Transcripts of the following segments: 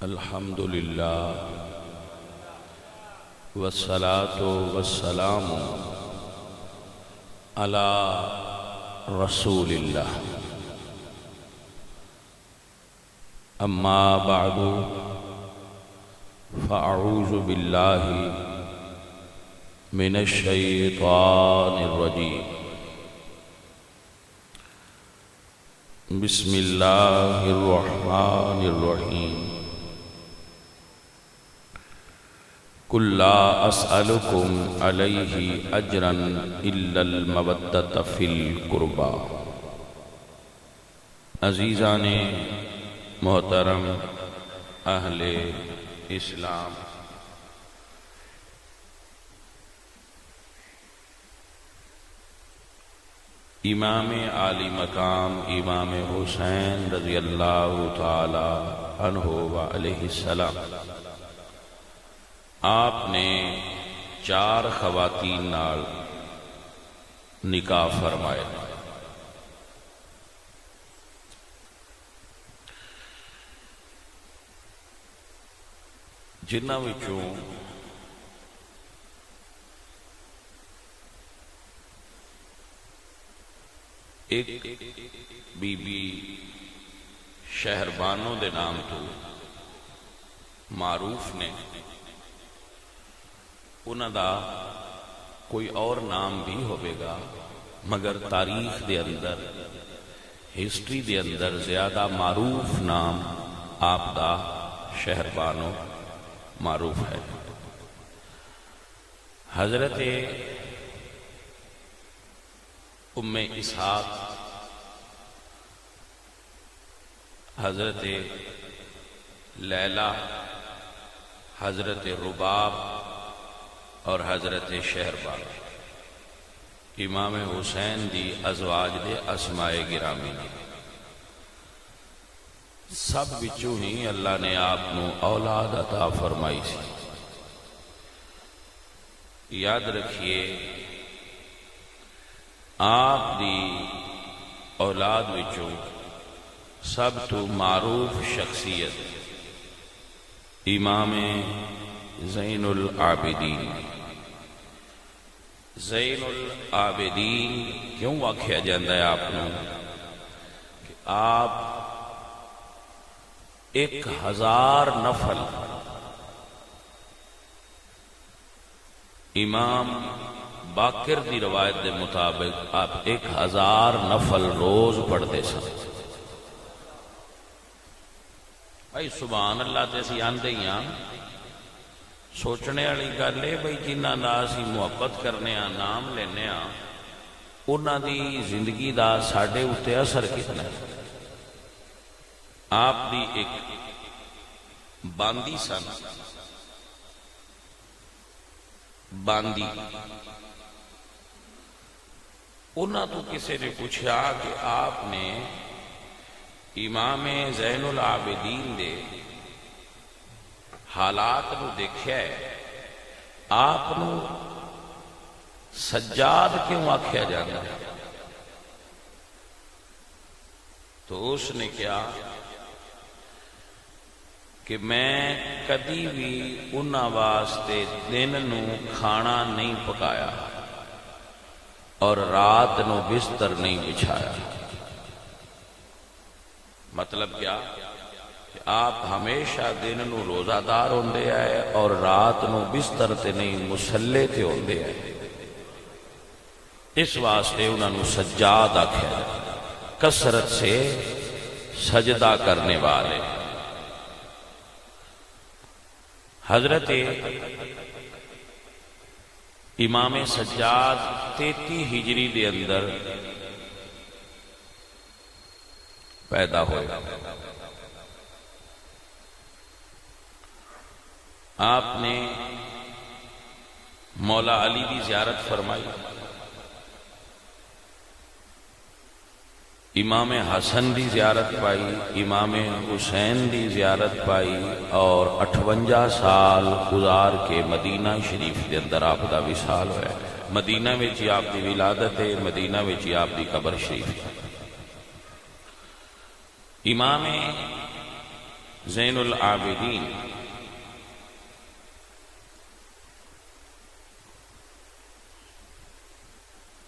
الحمد للہ والصلاة والسلام علی رسول اللہ اما بعد فاعوذ باللہ من الشیطان الرجیم بسم اللہ الرحمن الرحیم قل لا اسألكم علیہ اجرا الا المودۃ فی القربى۔ عزیزان محترم اہل اسلام، امام عالی مقام امام حسین رضی اللہ تعالی عنہ وعلیہ السلام آپ نے 4 خواتین نال نکاح فرمائے۔ جنہاں وچوں ایک بی بی شہربانو دے نام تو معروف نے، انہاں دا کوئی اور نام بھی ہوئے گا مگر تاریخ دے اندر ہسٹری دے اندر زیادہ معروف نام آپ دا شہربانو معروف ہے۔ حضرت ام اسحاق، حضرت لیلہ، حضرت رباب اور حضرت شہربان امام حسین دی ازواج دے اسماء گرامی نے۔ سب وچوں ہی اللہ نے آپ نو اولاد عطا فرمائی سی۔ یاد رکھیے آپ دی اولاد وچوں سب تو معروف شخصیت امام زین العابدین۔ زین العابدین کیوں آکھیا جاندہ ہے آپ نے؟ کہ آپ 1000 نفل امام باقر دی روایت دے مطابق آپ 1000 نفل روز پڑھتے سن۔ بھائی سبحان اللہ تے اسی آندے ہی ہاں، سوچنے والی گل ہے بھائی جنہاں نال اسی محبت کرنے ہاں، نام لینے ہاں، انہاں دی زندگی دا ساڈے اُتے اثر کتنا ہے۔ آپ دی ایک باندی سن، باندی، انہاں تو کسی نے پوچھا کہ آپ نے امام زین العابدین دے حالات نو دیکھیا ہے، آپ نو سجاد کیوں آکھیا جاتا ہے؟ تو اس نے کیا کہ میں کدی بھی انہاں واسطے دن نو کھانا نہیں پکایا اور رات نو بستر نہیں بچھایا۔ مطلب کیا کہ آپ ہمیشہ دن نو روزہ دار ہوندے آئے اور رات نو بستر تے نہیں مسلے تے ہوندے آئے۔ اس واسطے انہاں نو سجاد آکھیا جاتا، کثرت سے سجدہ کرنے والے۔ حضرت امام سجاد 33 ہجری دے اندر پیدا ہوئے۔ آپ نے مولا علی کی زیارت فرمائی، امام حسن دی زیارت پائی، امام حسین دی زیارت پائی، اور 58 سال گزار کے مدینہ شریف کے اندر آپ دا وصال ہوا ہے۔ مدینہ وچ ہی آپ دی ولادت ہے، مدینہ وچ ہی آپ دی قبر شریف ہے۔ امام زین العابدین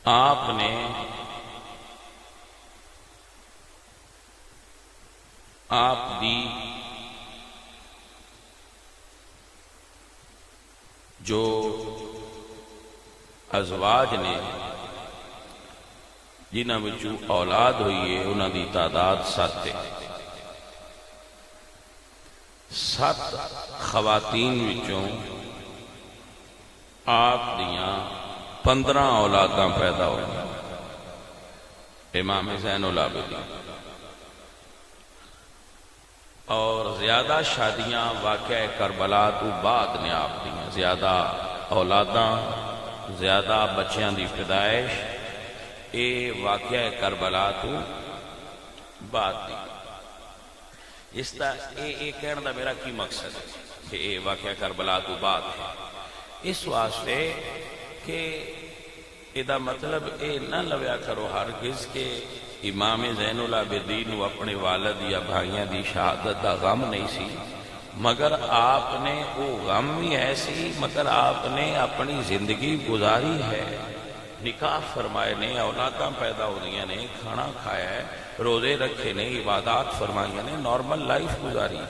آپ نے آپ دی جو ازواج نے جنہاں وچوں اولاد ہوئی ہے انہاں دی تعداد 7 ہے. 7 خواتین وچوں آپ دیاں 15 اولاداں پیدا ہوئی. امام زین العابدین اور زیادہ شادیاں واقعہ کربلا تو بعد نے آپ دیاں. زیادہ اولاداں زیادہ بچیاں دی پیدائش اے واقعہ کربلا تو بعد دی. اس دا اے کہنے دا میرا کی مقصد ہے کہ اے واقعہ کربلا تو بعد ہے؟ اس واسطے کہ ادا مطلب اے نہ لویا کرو ہرگز کہ امام زین العابدین و اپنے والد یا بھائیاں دی شہادت دا غم نہیں سی، مگر آپ نے وہ غم بھی ایسی مگر آپ نے اپنی زندگی گزاری ہے. نکاح فرمائے نے، اولاداں پیدا ہو گئی نے، کھانا کھایا ہے، روزے رکھے نے، عبادات فرمائی نے، نارمل لائف گزاری.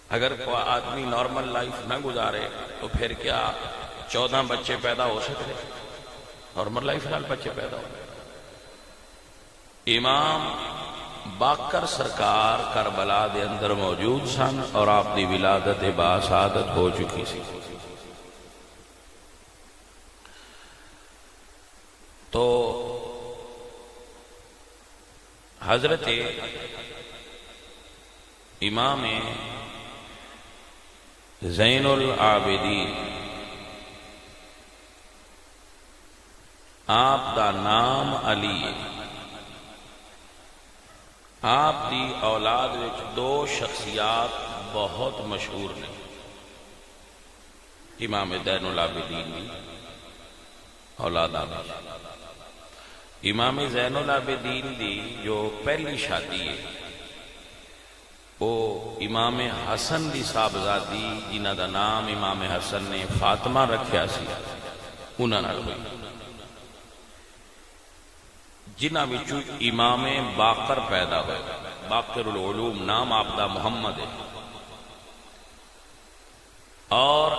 اگر کوئی آدمی نارمل لائف نہ گزارے تو پھر کیا 14 بچے پیدا ہو سکتے؟ نارمل لائف نال بچے پیدا ہو. امام باقر سرکار کربلا دے اندر موجود سن اور آپ دی ولادت باسعادت ہو چکی سی. تو حضرت امام زین العابدین آپ دا نام علی ہے. آپ دی اولاد وچ 2 شخصیات بہت مشہور نے. امام زین العابدین دی اولاد امام زین العابدین دی جو پہلی شادی ہے وہ امام حسن دی صاحبزادی جنہ دا نام امام حسن نے فاطمہ رکھیا سی انہاں نال ہوئی. جنہاں وچوں امام باقر پیدا ہوئے. باقر العلوم نام آپ دا محمد ہے. اور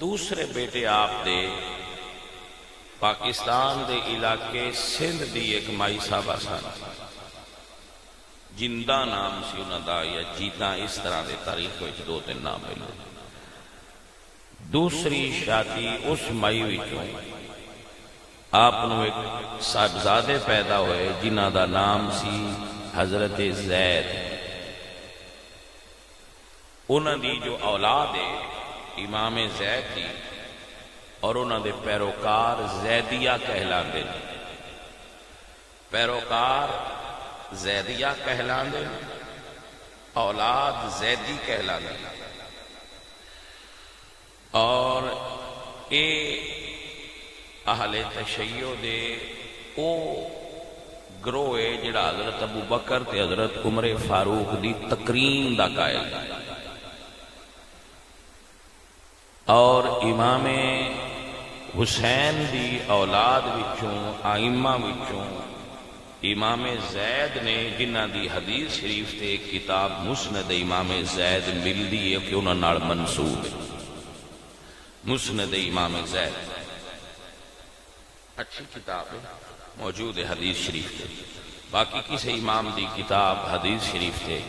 دوسرے بیٹے آپ دے پاکستان دے علاقے سندھ دی ایک مائی صاحبہ سن، جندہ نام سی انہاں دا یا جیتا، اس طرح دے تاریخ وچ 2-3 نام ملے. دوسری شادی اس مائی وچوں آپ نو ایک صاحبزادے پیدا ہوئے جنہ دا نام سی حضرت زید. انہاں دی جو اولاد ہے امام زید دی اور انہاں دے پیروکار زیدیہ کہلاندے. پیروکار زیدیہ کہلاندے، اولاد زیدی کہلاندے. اور اے اہل تشیع دے او گروہ ہے جڑا حضرت ابو بکر تے حضرت عمر فاروق دی تکریم دا قائل ہے. اور امام حسین دی اولاد وچوں آئمہ وچوں امام زید نے جنہ دی حدیث شریف تے ایک کتاب مسند امام زید ملدی ہے کہ انہاں نال منسوب ہے. مسند امام زید اچھی کتاب ہے، موجود ہے حدیث شریف تے. باقی کسی امام دی کتاب حدیث شریف تے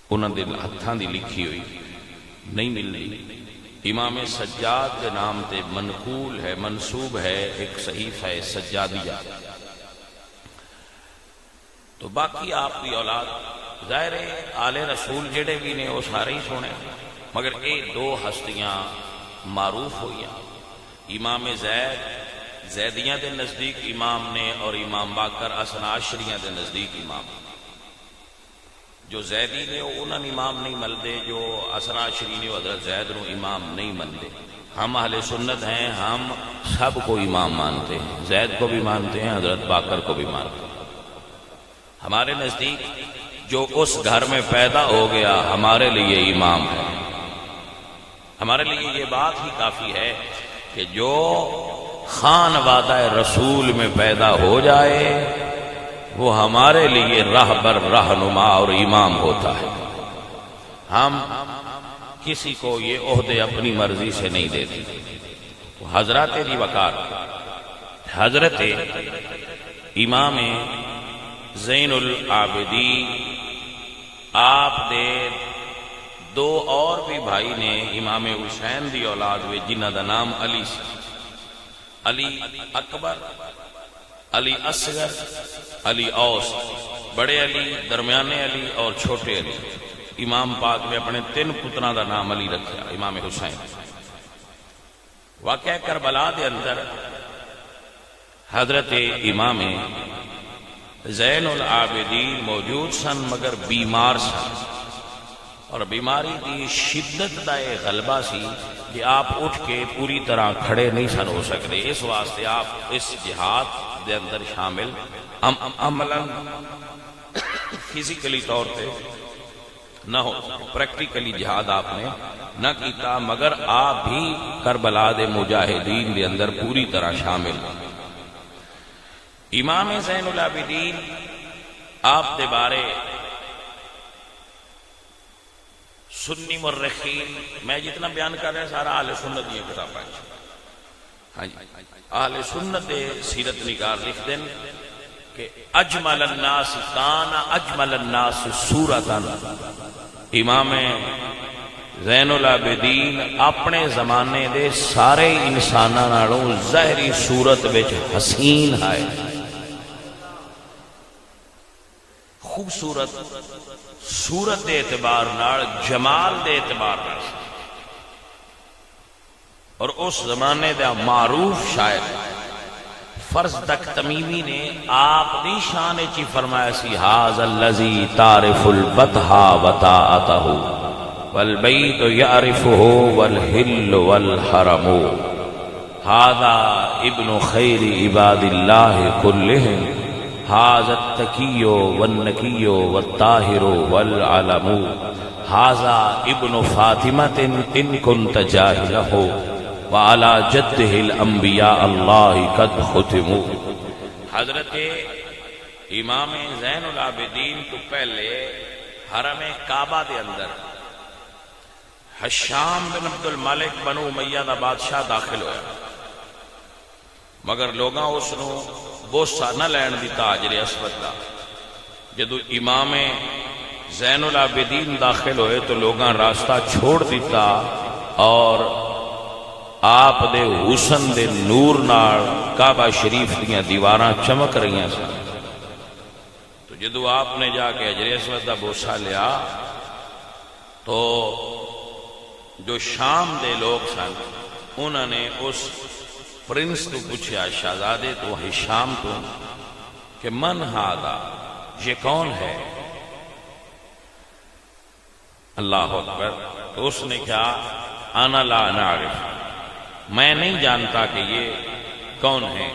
انہاں دے ہتھاں دی لکھی ہوئی نہیں ملنی. امام سجاد کے نام تے منقول ہے، منسوب ہے ایک صحیفہ سجادیہ. تو باقی آپ کی اولاد ظاہر ہے آل رسول جڑے بھی نے وہ سارے ہی سونے، مگر یہ 2 ہستیاں معروف ہوئی. امام زید زیدیاں دے نزدیک امام نے اور امام باقر اثنا عشریاں دے نزدیک امام. جو زیدی نے انہاں امام نہیں ملدے، جو اثنا عشری نے حضرت زید نو امام نہیں ملدے. ہم اہل سنت ہیں، ہم سب کو امام مانتے ہیں، زید کو بھی مانتے ہیں، حضرت باقر کو بھی مانتے ہیں. ہمارے نزدیک جو اس گھر میں پیدا ہو گیا ہمارے لیے امام ہے. ہمارے لیے یہ بات ہی کافی ہے کہ جو خانوادہ رسول میں پیدا ہو جائے وہ ہمارے لیے راہبر، رہنما اور امام ہوتا ہے. ہم کسی کو یہ عہدے اپنی مرضی سے نہیں دیتے. حضرات دی وقار حضرت امام زین العابدین آپ دے دو اور بھی بھائی نے امام حسین دی اولاد وچ جنہ دا نام علی سی. علی اکبر، علی اصغر، علی اوس. بڑے علی، درمیانے علی اور چھوٹے علی. امام پاک نے اپنے 3 پتراں دا نام علی رکھا. امام حسین واقعہ کربلا دے اندر حضرت امام زین العابدین موجود سن مگر بیمار سن، اور بیماری دی شدت دا یہ غلبہ سی کہ آپ اٹھ کے پوری طرح کھڑے نہیں سن ہو سکتے. اس واسطے آپ اس جہاد دے اندر شامل عملاً فزیکلی طور پہ نہ ہو، پریکٹیکلی جہاد آپ نے نہ کیتا، مگر آپ بھی کربلا دے مجاہدین دے اندر پوری طرح شامل. امام زین العابدین آپ دے بارے سنی مرخین، میں جتنا بیان کر رہا سارا اہل سنت دی کتاب ہے. ہاں جی، اہل سنت دے سیرت نگار لکھ دیں کہ اجمل الناس کان اجمل الناس صورتاً. امام زین العابدین اپنے زمانے دے سارے انساناں نالوں ظاہری صورت وچ حسین ہے، خوبصورت صورت دے اعتبار نال، جمال دے اعتبار نال، اور اس زمانے دا معروف شاعر فرزدق تمیمی نے آپ دی شان چی فرمایا سی ھذا الذی تعرف البطحا وطاعتہ والبیت یعرفہ والحل والحرم ھذا ابن خیر عباد اللہ کلہم ھذا التقی والنقی والطاہر والعلم ھذا ابن فاطمۃ ان کنت جاہلہ وعلى جدہ الانبیاء اللہ قد ختموا. حضرت امام زین العابدین تو پہلے حرم کعبہ دے اندر حشام بن عبد الملک بنو امیہ دا بادشاہ داخل ہویا، مگر لوگاں اس نو بوسہ نہ لین دیتا حجر اسود دا. جدو امام زین العابدین داخل ہوئے تو لوگاں راستہ چھوڑ دیتا، اور آپ دے حسن دے نور نال کعبہ شریف دیاں دیواراں چمک رہی ہیں سن. تو جدو آپ نے جا کے حجر اسود دا بوسہ لیا تو جو شام دے لوگ سن انہوں نے اس پرنس تو پوچھا، شہزادے تو شام تو، کہ من ھذا، یہ کون ہے؟ اللہ اکبر. تو اس نے کہا انا لا نعرف، میں نہیں جانتا کہ یہ کون ہے.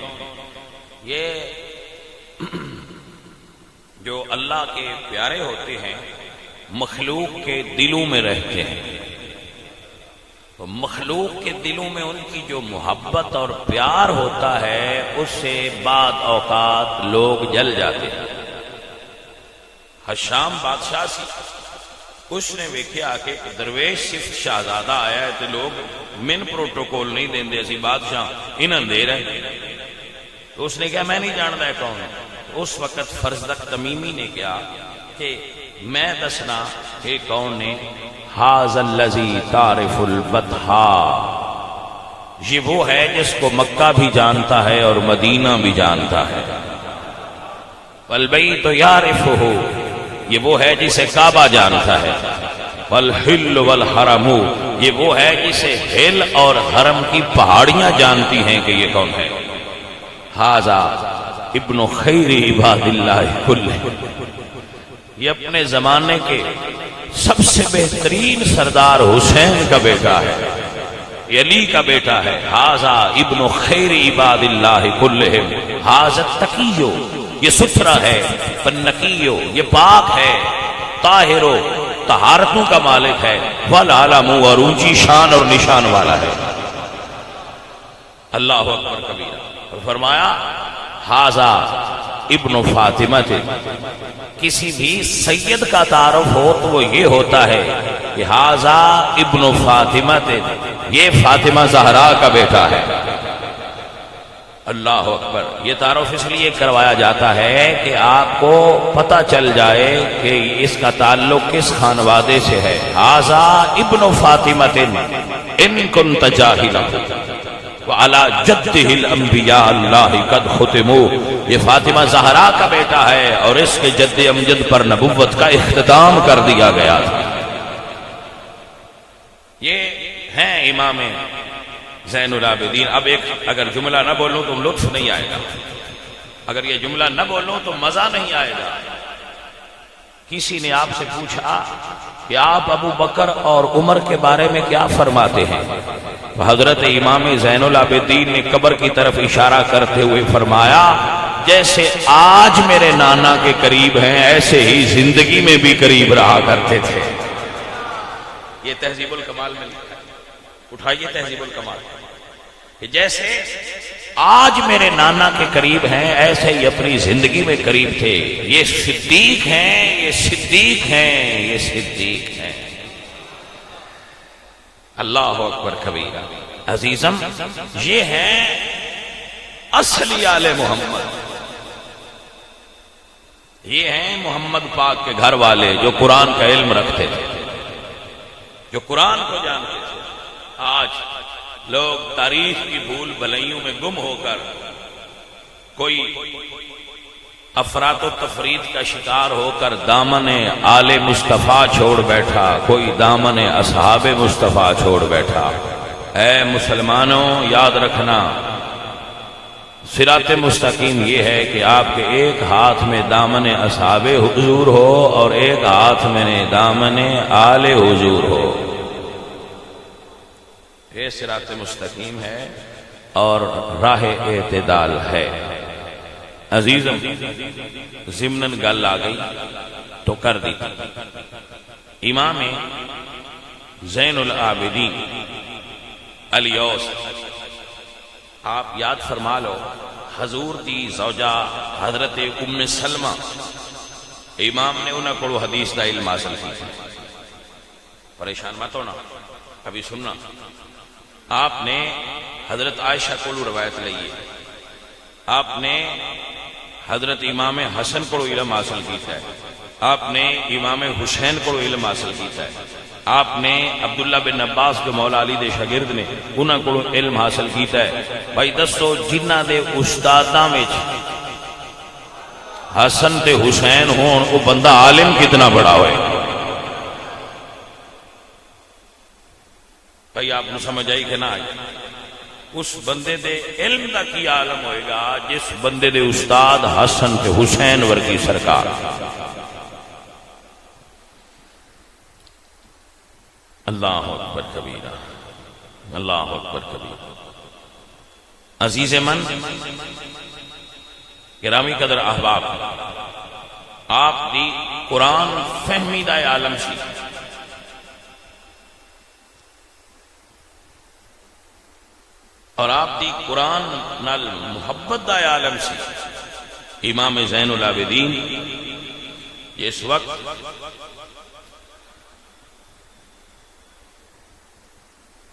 یہ جو اللہ کے پیارے ہوتے ہیں مخلوق کے دلوں میں رہتے ہیں، تو مخلوق کے دلوں میں ان کی جو محبت اور پیار ہوتا ہے اس سے بعد اوقات لوگ جل جاتے ہیں. حشام بادشاہ سی، اس نے ویکھیا کہ درویش صرف شہزادہ آیا ہے تو لوگ من پروٹوکول نہیں دیں دے، اسی بادشاہ انہاں دے رہے. تو اس نے کہا میں نہیں جانتا ہے کون ہے. اس وقت فرزدق تمیمی نے کہا کہ میں دسنا کہ کون نے. ھذا الذی تعرف البطحا، یہ وہ ہے جس کو مکہ بھی جانتا ہے اور مدینہ بھی جانتا ہے. والبیت یعرفہ، یہ وہ ہے جسے کعبہ جانتا ہے. والحل والحرم، یہ وہ ہے جسے ہل اور حرم کی پہاڑیاں جانتی ہیں کہ یہ کون ہے. ھذا ابن خیر عباد اللہ کلہم، یہ اپنے زمانے کے سب سے بہترین سردار حسین کا بیٹا ہے، یہ علی کا بیٹا ہے. ھذا ابن خیر عباد اللہ کلہم ھذا التقی، یہ ستھرا ہے، فنقیو یہ پاک ہے، طاہرو طہارتوں کا مالک ہے، والعالم اور اونچی شان اور نشان والا ہے۔ اللہ اکبر کبیرہ۔ اور فرمایا ھذا ابن فاطمہ، کسی بھی سید کا تعارف ہو تو وہ یہ ہوتا ہے کہ ھذا ابن فاطمہ، یہ فاطمہ زہرا کا بیٹا ہے۔ اللہ اکبر۔ یہ تعارف اس لیے کروایا جاتا ہے کہ آپ کو پتہ چل جائے کہ اس کا تعلق کس خانوادے سے ہے۔ ھذا ابن فاطمہ ان کنت جاہلا وعلی جدہ الانبیاء اللہ قد ختموا، یہ فاطمہ زہرا کا بیٹا ہے اور اس کے جد امجد پر نبوت کا اختتام کر دیا گیا تھا۔ یہ ہیں امام زین العابدین۔ اب ایک اگر جملہ نہ بولوں تو لطف نہیں آئے گا، اگر یہ جملہ نہ بولوں تو مزہ نہیں آئے گا۔ کسی نے آپ سے پوچھا کہ آپ ابو بکر اور عمر کے بارے میں کیا فرماتے ہیں؟ حضرت امام زین العابدین نے قبر کی طرف اشارہ کرتے ہوئے فرمایا جیسے آج میرے نانا کے قریب ہیں ایسے ہی زندگی میں بھی قریب رہا کرتے تھے۔ یہ تہذیب الکمال میں لکھا ہے، اٹھائیے تہذیب الکمال، کہ جیسے آج میرے نانا کے قریب ہیں ایسے ہی اپنی زندگی میں قریب تھے۔ یہ صدیق ہیں، یہ صدیق ہیں، یہ صدیق ہیں۔ اللہ اکبر کبیرہ۔ عزیزم، یہ ہیں اصلی آل محمد، یہ ہیں محمد پاک کے گھر والے جو قرآن کا علم رکھتے تھے، جو قرآن کو جانتے تھے۔ آج لوگ تاریخ کی بھول بھلائیوں میں گم ہو کر کوئی افراط و تفرید کا شکار ہو کر دامن آل مصطفیٰ چھوڑ بیٹھا، کوئی دامن اصحاب مصطفیٰ چھوڑ بیٹھا۔ اے مسلمانوں، یاد رکھنا صراط مستقیم یہ ہے کہ آپ کے ایک ہاتھ میں دامن اصحاب حضور ہو اور ایک ہاتھ میں دامن آل حضور ہو۔ یہ صراط مستقیم ہے اور راہ اعتدال ہے۔ عزیزم، ضمناً گل آ گئی تو کر دی۔ امام زین العابدین الیوس، آپ یاد فرما لو، حضور دی زوجہ حضرت ام سلمہ، امام نے انہوں کو حدیث دا علم حاصل کی۔ پریشان مت ہونا، ابھی سننا۔ آپ نے حضرت عائشہ کو روایت لئیے، آپ نے حضرت امام حسن کو علم حاصل کیتا ہے، آپ نے امام حسین کو علم حاصل کیتا ہے، آپ نے عبداللہ بن عباس جو مولا علی دے شاگرد نے انہاں کو علم حاصل کیتا ہے۔ بھائی دسو جنہ دے استاداں وچ حسن تے حسین ہون وہ بندہ عالم کتنا بڑا ہوئے؟ بھائی آپ نے سمجھ آئی کہ نہ آئی؟ اس بندے دے علم دا کی عالم ہوئے گا جس بندے دے استاد حسن تے حسین ورگی سرکار۔ اللہ اکبر کبیرہ، اللہ اکبر کبیرہ۔ عزیز من، گرامی قدر احباب، آپ دی قرآن فہمی دا عالم سی، اور آپ دی قرآن نال محبت دا عالم سی۔ امام زین العابدین اس وقت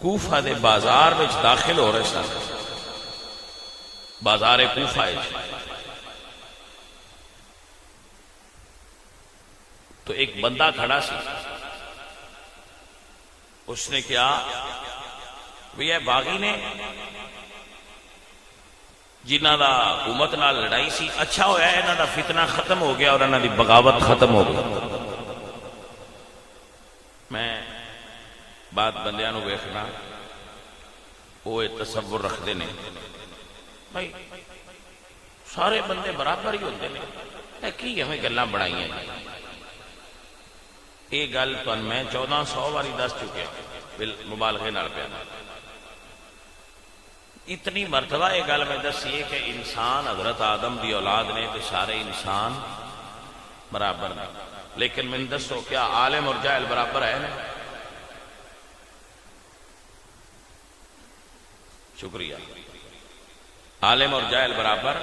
کوفہ دے بازار میں داخل ہو رہے سن، بازار کوفہ تو ایک بندہ کھڑا سی، اس نے کیا بھئی باغی نے جنہ دا حکومت نال لڑائی سی، اچھا ہویا انہاں دا فتنہ ختم ہو گیا اور انہاں دی بغاوت ختم ہو گئی۔ میں بات بندیاں نو ویکھنا وہ تصور رکھتے ہیں بھائی سارے بندے برابر ہی ہوتے ہیں، کی ہمیں گلاں بنائی ہیں؟ یہ گل تو میں 1400 واری دس چکے، مبالغے نال پیا اتنی مرتبہ یہ گل میں دسی کہ انسان حضرت آدم دی اولاد نے تو سارے انسان برابر نے، لیکن میں دسو کیا عالم اور جاہل برابر ہے نا؟ شکریہ. عالم اور جاہل برابر؟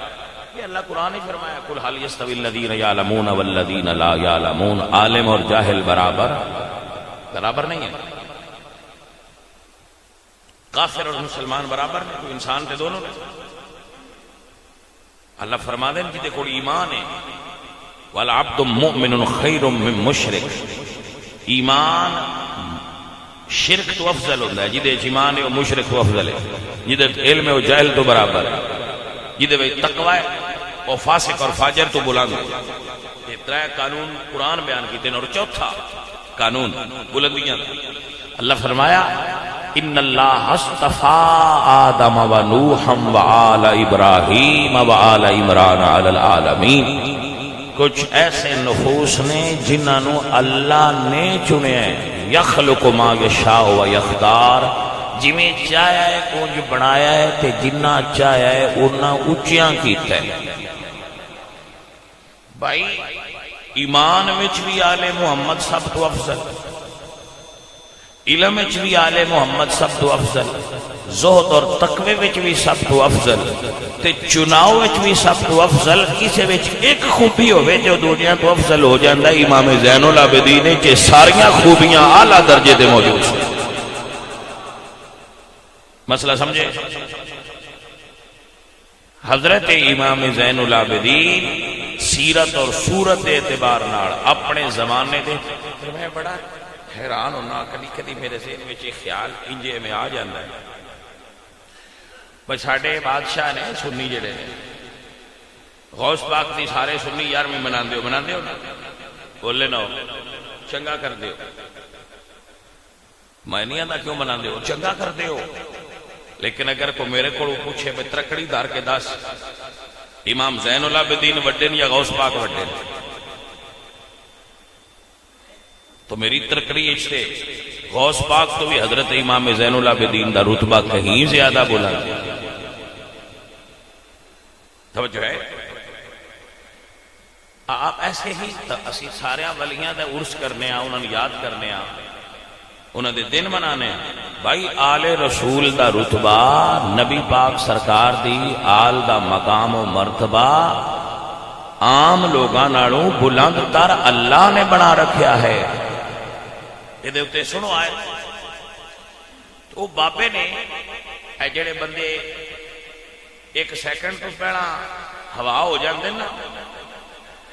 یہ اللہ قرآن ہی فرمایا قل هل يستوي الذين يعلمون والذين لا يعلمون. عالم اور جاہل برابر نہیں ہے. کافر اور مسلمان برابر نہیں، کوئی انسان تھے دونوں نے. اللہ فرما دیں جی دیکھو ایمان ہے والعبد مؤمن خیر من مشرک. ایمان شرک تو افضل ہوتا ہے، جہدے ایمان ہے وہ مشرک تو افضل ہے، جہدے علم ہے وہ جاہل تو برابر ہے، جہدے تقوی ہے وہ فاسق اور فاجر تو بلند ہے. یہ ترے قانون قرآن بیان کیتے ہیں. اور چوتھا قانون بلندیاں. اللہ فرمایا ان اللہ اصطفى آدم و نوحا و آل ابراہیم و آل عمران علی العالمین. کچھ ایسے نفوس نے جنہوں اللہ نے چنے ہیں. یخلق ما یشاء و یختار. جویں چاہیا ہے کچھ بنایا ہے تے جنہ چاہیا ہے انہاں اونچیاں کیتا ہے. بھائی ایمان وچ بھی آل محمد سب تو افضل، علم وچ بھی آل محمد سب تو افضل، زہد اور تقوی وچ بھی سب تو افضل، تے چناؤ وچ بھی سب تو افضل. کسے وچ ایک خوبی ہوے جو دنیا تو افضل ہو جاندا ہے. امام زین العابدین نے ساریاں خوبیاں اعلیٰ درجے دے موجود ہیں. مسئلہ سمجھے؟ حضرت امام زین العابدین سیرت اور صورت اعتبار نال اپنے زمانے دے. میں بڑا حیران ہونا، کبھی کبھی میرے ذہن میں یہ خیال انجے میں آ جاتا ہے. بس ساڈے بادشاہ نے سنی جڑے نے غوث پاک دی سارے سنی 11ویں مناندے ہو نا؟ بولے نہ ہو چنگا کر دیو. میں نہیں آتا کیوں مناندے ہو، چنگا کر دیو. لیکن اگر کوئی میرے کو پوچھے میں ترکڑی دار کے دس امام زین العابدین وڈے یا غوث پاک وڈے، تو میری ترکڑی اچھتے غوث پاک تو بھی حضرت امام زین العابدین دا رتبہ کہیں زیادہ بولا. توجہ ہے؟ آپ ایسے ہی اسی سارے ولیاں دا عرس کرنے آ، انہوں نے یاد کرنے آ، انہوں دے دن منانے. بھائی آل رسول دا رتبہ، نبی پاک سرکار دی آل دا مقام و مرتبہ عام لوگاں نالوں بلند تر اللہ نے بنا رکھیا ہے. یہ دے اتے سنو آئے تو بابے نے اے جڑے بندے ایک سیکنڈ تو پہلا ہوا ہو جاندے نا،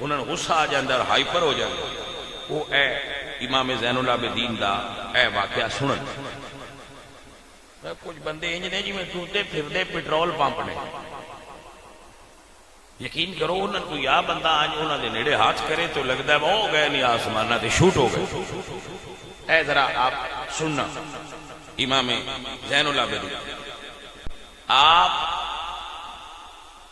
انہوں نے غصہ آ جاندے اور ہائپر ہو جاندے. وہ اے امام زین العابدین دا اے واقعہ سنن. کچھ بندے انج نے جی میں ٹوٹے پھردے پیٹرول پمپ نے. یقین کرو انہوں کو یا بندہ آج انہوں نے نیڑے ہاتھ کرے تو لگتا ہے وہ ہو گئے نہیں آسمانہ تے شوٹ ہو گئے. اے ذرا آپ سننا امام زین العابدین آپ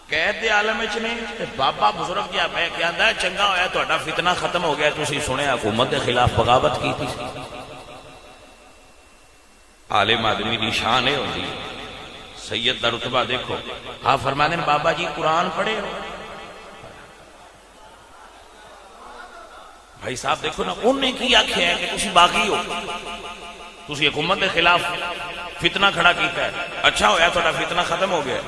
قید دے عالم وچ نے بابا بزرگ کیا میں کہندا ہے چنگا ہویا تہاڈا فتنہ ختم ہو گیا، تسی سنے حکومت کے خلاف بغاوت کی تھی. عالم آدمی دی شان ہے ہوندی. سید دا رتبہ دیکھو. آپ فرماتے ہیں بابا جی قرآن پڑھے ہو؟ بھائی صاحب دیکھو نا انہیں کی آکھیا ہے کہ تسی باغی ہو، تسی حکومت کے خلاف فتنہ کھڑا کیتا ہے، اچھا ہویا تہاڈا فتنہ ختم ہو گیا.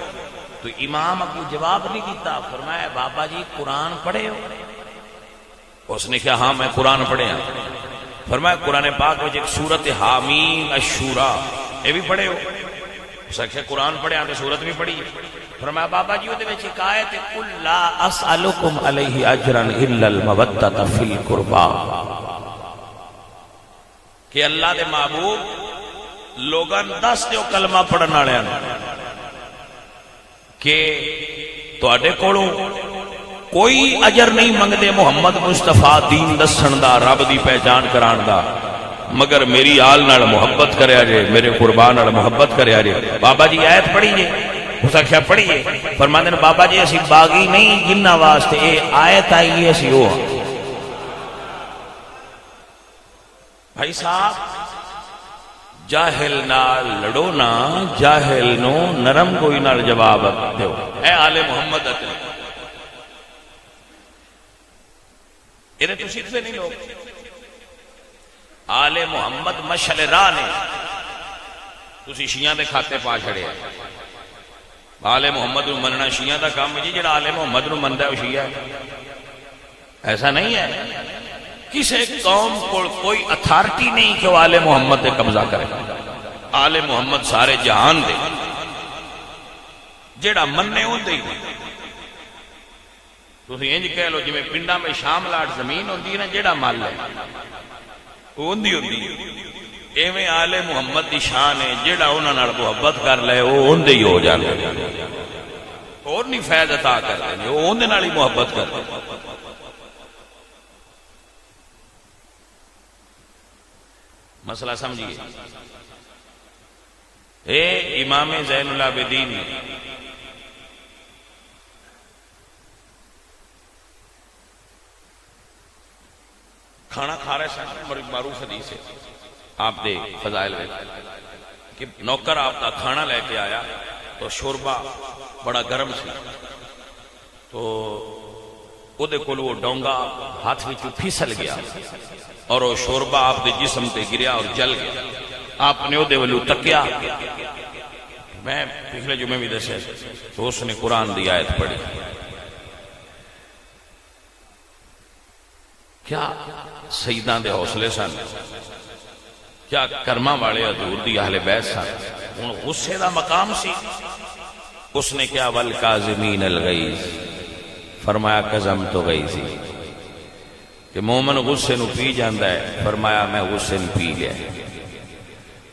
تو امام کو جواب نہیں دیتا. فرمایا بابا جی قرآن پڑھے ہو؟ اس نے کہا ہاں میں قرآن پڑھے ہیں. فرمایا قرآن پاک میں ایک سورت حامیم الشورا یہ بھی پڑھے ہو؟ اس نے کہا قرآن پڑھے ہیں تو سورت بھی پڑھی. فرمایا بابا جی وہ ایک آیت ہے قل لا اسألکم علیہ اجرا الا المودۃ فی القربى کہ اللہ دے محبوب لوگاں دس دیو کلمہ پڑھن والے کہ تواڈے کولوں کوئی اجر نہیں منگدے محمد مصطفیٰ دین دسن دا، رب دی پہچان کران دا، مگر میری آل نال محبت کریا جے، میرے قربان نال محبت کریا جے. بابا جی آیت پڑھی جے؟ اس آخیا پڑھیے. فرماندے نے بابا جی اسی باغی نہیں جنہ واسطے اے آیت آئی ہے اسی وہ. بھائی صاحب جاہل نال لڑو نا، جاہل نو نرم کوئی نال جواب دیو۔ اے آل محمد اتنے یہ تو سیدھے نہیں لوگ۔ آل محمد مشعل راہ نے، تسی شیعہ دے کھاتے پا چھڑے۔ آل محمد نو مننا شیعہ دا کام جی، جڑا آل محمد نو مندا ہے وہ شیعہ ہے، ایسا نہیں ہے۔ کسی قوم کو کوئی اتھارٹی نہیں کہ وہ آل محمد دے قبضہ کرے۔ آل محمد سارے جہان دے، جڑا مننے ہوندے ہی نہیں۔ تسی انج کہہ لو جی میں پنڈا میں شام لاٹ زمین ہوندی ہے نا، جڑا مال ہے وہ ہوندی ایویں آل محمد دی شان ہے، جڑا انہاں نال محبت کر لے وہ ہوندے ہی ہو جاندے، اور نہیں فیض عطا کردے، وہ ہوندے نال ہی محبت کردے۔ مسئلہ سمجھیے۔ اے امام زین العابدین نے کھانا کھا رہے سن، معروف حدیث ہے آپ دے فضائل میں کہ نوکر آپ کا کھانا لے کے آیا تو شوربا بڑا گرم سی، تو وہ دے کول وہ ڈونگا ہاتھ وچ پھسل گیا اور وہ شوربا آپ دے جسم تے گریا اور جل گیا۔ آپ نے وہ دے ولو تکیا، میں پچھلے جمعے بھی دسے تو اس نے قرآن دی آیت پڑھی۔ کیا سیداں دے حوصلے سن، کیا کرما والے حضور دی اہل بیت سن۔ ہن غصے دا مقام سی، اس نے کیا والکاظمین الغیظ، فرمایا قزم تو غیظی، کہ مومن غصے نو پی جاندا ہے، فرمایا میں غصے نو پی گیا۔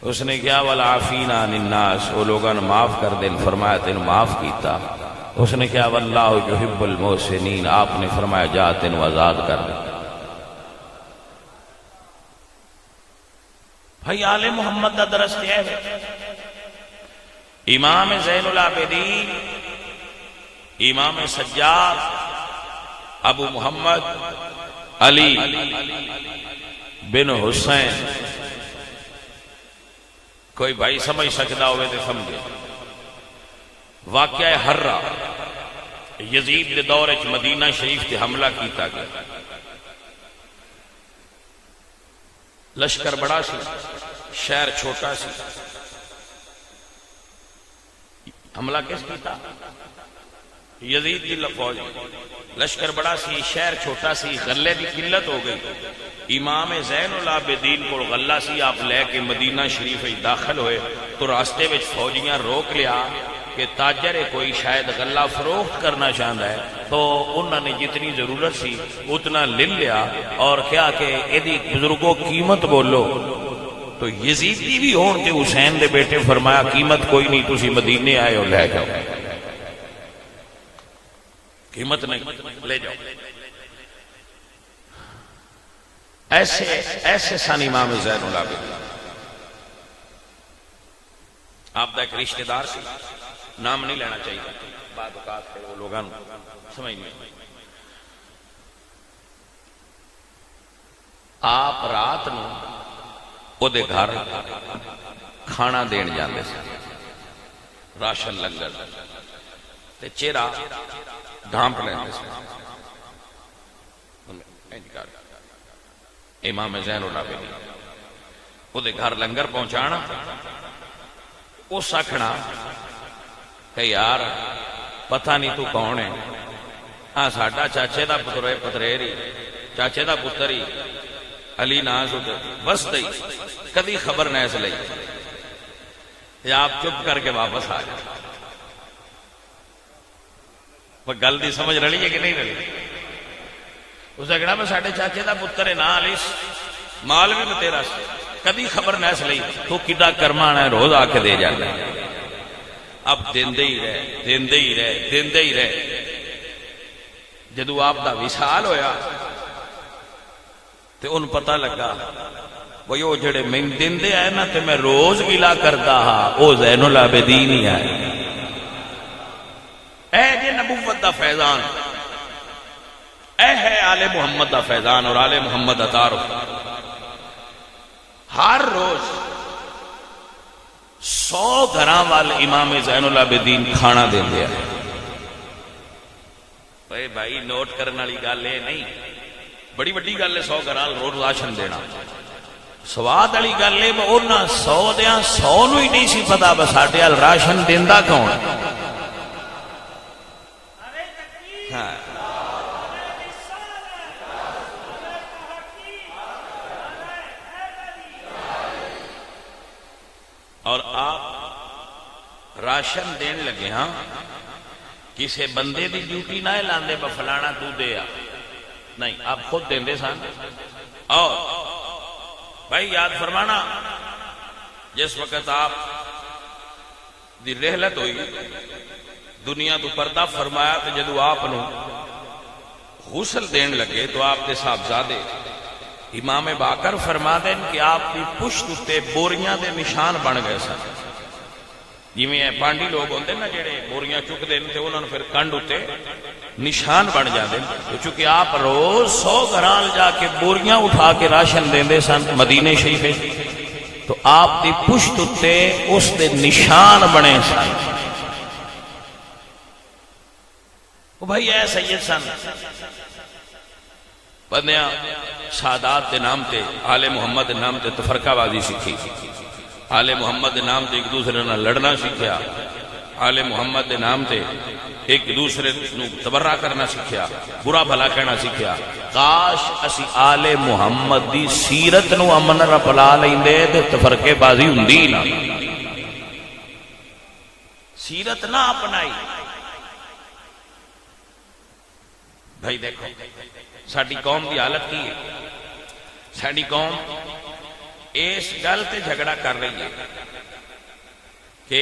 اس نے کیا والعافین عن الناس، وہ لوگاں نو معاف کر دین، فرمایا تینو معاف کیتا۔ اس نے کیا واللہ یحب المحسنین، آپ نے فرمایا جا تینو آزاد کر دے۔ بھائی آل محمد دا درس ہے۔ امام زین العابدین، امام سجاد، ابو محمد علی بن حسین، کوئی بھائی سمجھ سکتا ہوئے تو سمجھے۔ واقعہ حرہ، یزید دے دور وچ مدینہ شریف تے حملہ کیتا گیا، لشکر بڑا سی، شہر چھوٹا سی۔ حملہ کس کیتا؟ یزید دی فوج۔ لشکر بڑا سی، شہر چھوٹا سی، غلے دی قلت ہو گئی۔ امام زین العابدین کو غلہ سی، آپ لے کے مدینہ شریف داخل ہوئے تو راستے وچ فوجیاں روک لیا کہ تاجر کوئی شاید غلہ فروخت کرنا چاہتا ہے، تو انہوں نے جتنی ضرورت سی اتنا لے لیا اور کیا کہ ایدی بزرگوں قیمت بولو۔ تو یزیدی بھی ہون تے حسین دے بیٹے فرمایا قیمت کوئی نہیں، تسی مدینے آئے ہو لے جاؤ، قیمت نہیں لے جاؤ۔ ایسے سن امام زین العابدین۔ آپ دا ایک رشتہ دار سی، نام نہیں لینا چاہیے، بعد اوقات وہ لوگاں سمجھ نہیں۔ آپ رات نو او دے گھر کھانا دین جاندے سے، راشن لنگر تے چہرہ ڈھانپ لیندے سے۔ امام زین العابدین او دے گھر لنگر پہنچانا، اس آکھنا کہ یار پتہ نہیں تو کون ہے، ہاں ساڈا چاچے دا پتر ہے، پتریری چاچے دا پتر ہی علی ناز بس دئی، کدی خبر نہ اس لئی، یا آپ چپ کر کے واپس آ جائیں۔ وہ گل دی سمجھ رلی ہے کہ نہیں رلی؟ اس نے کہنا میں ساڈے چاچے دا پتر ہے، نہ علی مال بھی تیرا سی، کدی خبر نہ اس لئی، تو کڈا کرمانا ہے، روز آ کے دے جاتا ہے۔ اب دیندے ہی رہے، دیندے ہی رہے، دیندے ہی رہے۔ جدو آپ دا وصال ہویا تے ان پتہ لگا وہ وہ جڑے میں دیندے آئے نا تے میں روز گلا کرتا ہاں، او زین العابدین ہی آئے۔ اے جے نبوت دا فیضان، اے ہے آل محمد دا فیضان اور آل محمد عطا۔ ہر روز 100 گھراں وال امام زین العابدین کھانا دے دیا. بھائی نوٹ کرنے والی گل یہ نہیں، بڑی وڈی گل ہے 100 گھراں روز راشن دینا. سواد والی گل ہے انہاں 100 دیاں 100 نو ہی نہیں سی پتا بس ساڈے ال راشن دیندا کون. ہاں اور آپ راشن دین لگے ہاں کسی بندے دی ڈیوٹی نہ لاندے فلانا تو دے آ، نہیں آپ خود دیندے سن. اور بھائی یاد فرمانا جس وقت آپ دی رحلت ہوئی دنیا تو پردہ فرمایا تو جدو آپ نو غسل دین لگے تو آپ دے صاحبزادے امام باقر فرما دیں کہ آپ کی پشت تے بوریاں دے نشان بن گئے سن. جویں پانڈی لوگ ہوندے نا جڑے بوریاں چکتے ہیں تو انہوں نے پھر کنڈ تے نشان بن جاتے ہیں. تو چونکہ آپ روز 100 گھراں جا کے بوریاں اٹھا کے راشن دیندے سن مدینے شریف، تو آپ دی پشت تے اس دے نشان بنے سن. وہ بھائی اے سید سن بندیاں سادات دے نام تے آل محمد دے نام تے تفرقہ بازی سیکھی، آل محمد دے نام تے ایک دوسرے نال لڑنا سیکھیا، آل محمد دے نام تے ایک دوسرے نو تبرہ کرنا سیکھیا، برا بھلا کہنا سیکھیا. کاش اسی آل محمد دی سیرت نو امن رپلا لیندے تے تفرقے بازی ہوندی نہ. سیرت نہ اپنائی. بھائی دیکھو ساڈی قوم کی حالت کی ہے. ساڈی قوم اس گل تے جھگڑا کر رہی ہے کہ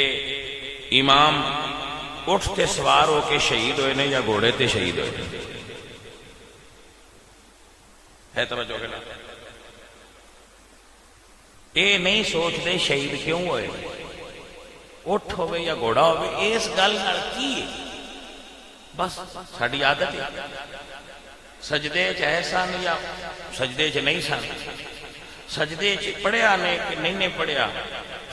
امام اٹھ تے سوار ہو کے شہید ہوئے نے یا گھوڑے تے شہید ہوئے ہے. توجہ کرنا اے نہیں سوچتے شہید کیوں ہوئے، اٹھ ہوئے یا گھوڑا ہوئے، اس گل نال کی ہے. بس ساڈی عادت ہے سجدے چ ہے سن یا سجدے چ نہیں سن، سجدے چ پڑھیا نے کہ نہیں پڑھیا،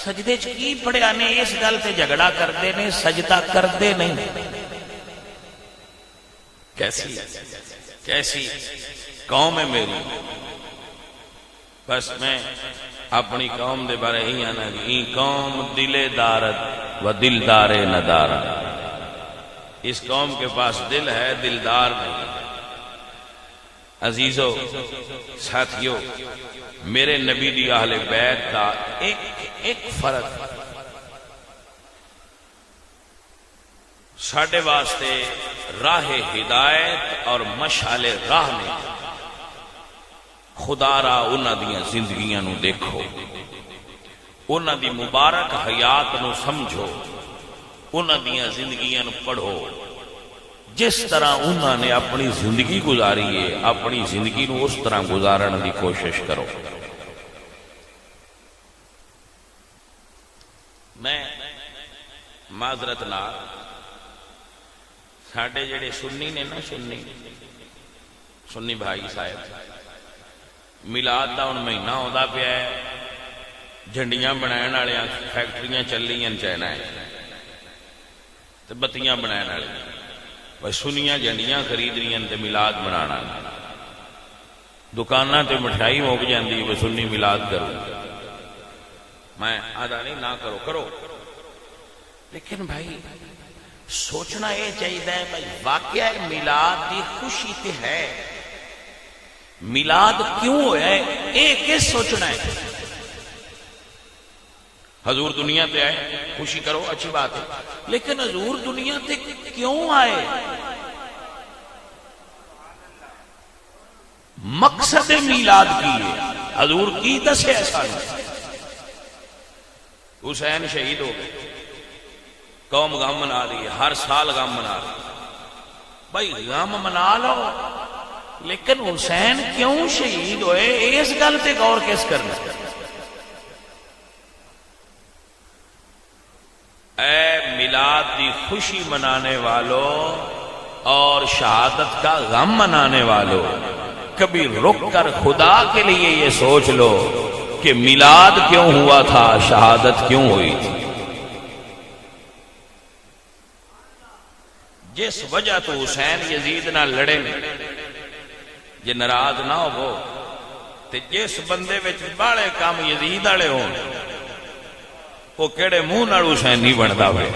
سجدے چ کی پڑھیا نے اس گل تے جھگڑا کرتے نے، سجدہ کرتے نہیں. کیسی قوم ہے میری. بس میں اپنی قوم دے بارے ہی آنا کہ قوم دل دارت و دلدار ندارت. اس قوم کے پاس دل ہے دلدار نہیں. عزیزو ساتھیو میرے نبی دی اہل بیت کا ایک فرق ساڈے واسطے راہ ہدایت اور مشعل راہ میں. خدا را انہاں دیاں زندگیاں نو دیکھو، انہاں دی مبارک حیات نو سمجھو، انہاں دیاں زندگیاں نو پڑھو. جس طرح انہوں نے اپنی زندگی گزاری ہے اپنی زندگی نو اس طرح گزارن دی کوشش کرو. میں معذرت نال ساڈے جڑے سنی نے نا سنی بھائی صاحب میلاد دا ہن مہینہ آندا پیا ہے، جھنڈیاں بنائن والے فیکٹریاں چلیاں چائنا تے بتیاں بنائن والے بھائی سنیاں جھنڈیاں خرید رہی تے میلاد بنانا. دکاناں تے مٹھائی مک جاندی وہ سنی میلاد کرو. میں آدھا نہیں نہ کرو لیکن بھائی سوچنا یہ چاہیے بھائی واقعہ میلاد دی خوشی تے ہے، میلاد کیوں ہوا ہے یہ کس سوچنا ہے. حضور دنیا تے آئے خوشی کرو اچھی بات ہے، لیکن حضور دنیا تے کیوں آئے، مقصد میلاد کی ہے، حضور کی دسے ایسا نہیں. حسین شہید ہو گئے، قوم غم منا رہی ہے، ہر سال غم منا رہی ہے. بھائی غم منا لو لیکن حسین کیوں شہید ہوئے اس گل تے غور کس کرنا. اے میلاد کی خوشی منانے والوں اور شہادت کا غم منانے والوں، کبھی رک کر خدا کے لیے یہ سوچ لو کہ میلاد کیوں ہوا تھا، شہادت کیوں ہوئی تھی. جس وجہ تو حسین یزید نہ لڑے نے جے ناراض نہ ہو تے جس بندے وچ باڑے کام یزید والے ہون وہ کیڑے منہ نال حسین نہیں بندا ہوئے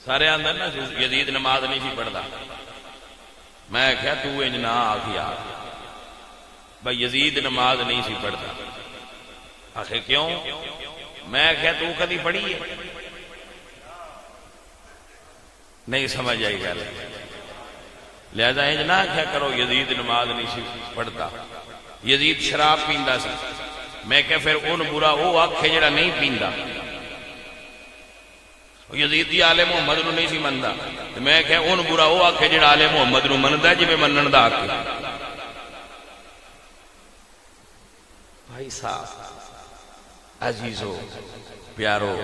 سارے آندے نا یزید نماز نہیں سی پڑھدا میں کہا تو انج نہ آکھ یار بھائی یزید نماز نہیں سی پڑھدا آخر کیوں میں کہا تو کدی پڑھی ہے نہیں سمجھ آئی گل لہذا انج نہ کیا کرو یزید نماز نہیں سی پڑھتا یزید شراب پیندا سی میں کہ پھر ان برا وہ آکھے جڑا نہیں پیندا یزید دی آل محمد نو نہیں سی مندا میں کہ ان برا وہ آکھے جڑا آل محمد نو مندا جویں منن دا حق بھائی صاحب عزیزو پیارو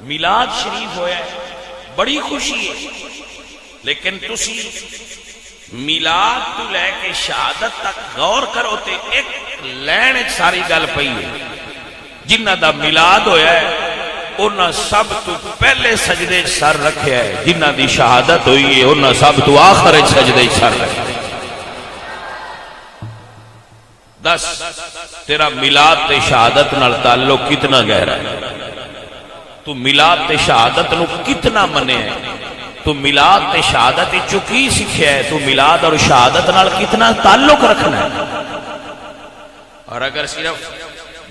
میلاد شریف ہویا ہے بڑی خوشی ہے لیکن تسی میلاد تو لے کے شہادت تک غور کرو تے ایک لین ایک ساری گل پئی ہے جنہ دا میلاد ہویا ہے انہاں سب تو پہلے سجدے سر رکھیا ہے جنہ دی شہادت ہوئی ہے انہاں سب تو آخر سجدے سر رکھیا ہے دس تیرا میلاد تے شہادت نال تعلق کتنا گہرا ہے تو میلاد تے شہادت نو کتنا منے ہے تو میلاد تے شہادت چکی سکھیا ہے تو میلاد اور شہادت نال کتنا تعلق رکھنا ہے اور اگر صرف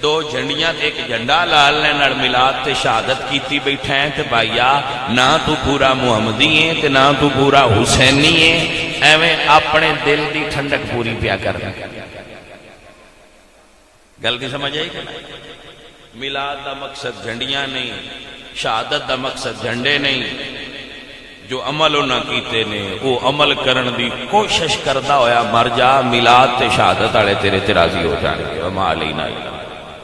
دو جھنڈیاں تے ایک جھنڈا لالنے نال میلاد تے شہادت کیتی بیٹھا ہے تے بھائیا نہ تو پورا محمدی ہے تے نہ تو پورا حسینی ہے ایویں اپنے دل دی ٹھنڈک پوری پیا کرنا گل کی سمجھ آئی کہ میلاد دا مقصد جھنڈیاں نہیں شہادت دا مقصد جھنڈے نہیں جو عمل نہ کیتے نے وہ عمل کرن دی کوشش کردا ہویا مر جا میلاد تے شہادت والے تیرے تے راضی ہو جان گے وما علینا